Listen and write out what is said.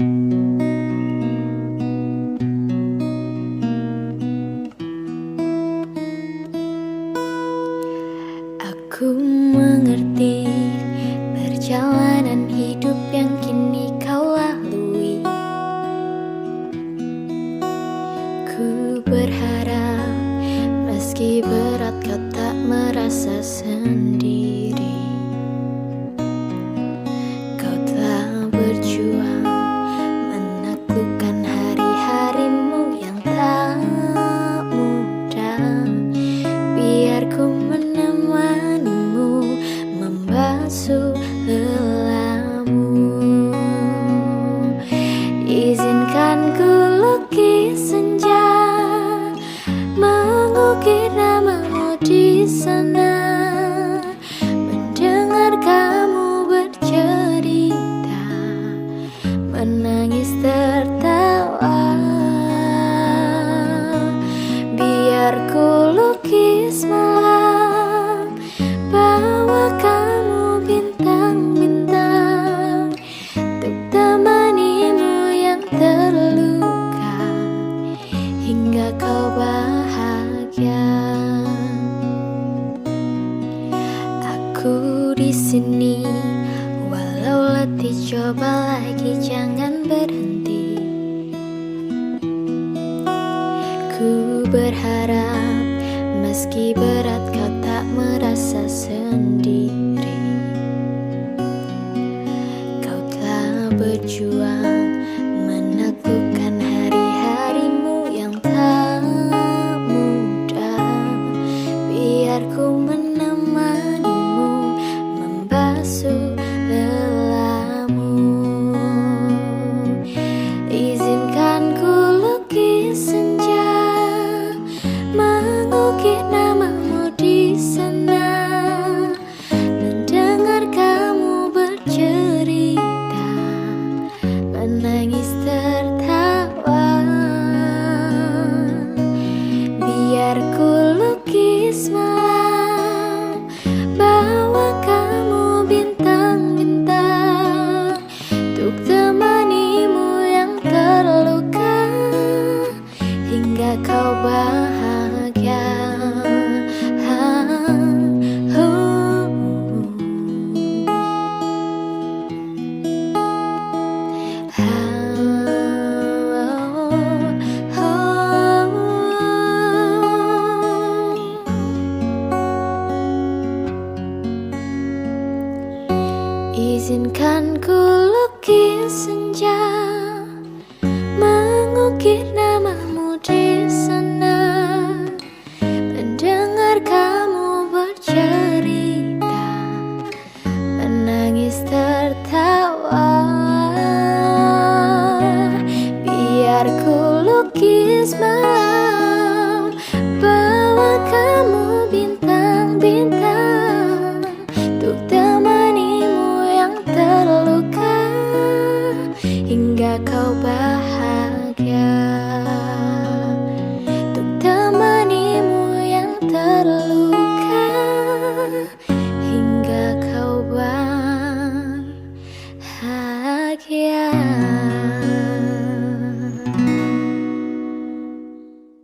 Aku mengerti perjalanan hidup yang kini kau lalui. Ku berharap meski berat kau tak merasa sendiri. Kau telah berjuang menaklukkan hari-harimu yang tak mudah. Biar ku menemanimu membasuh lelamu. Izinkan ku lukis senja, mengukir namamu di sana, mendengar kamu bercerita, menangis tertawa. Biar ku lukis malam, bawa kamu bintang-bintang, untuk temanimu yang terluka hingga kau bahagia. Aku di sini, walau letih coba lagi jangan berhenti. Ku berharap meski berat kau tak merasa sendiri. Kau telah berjuang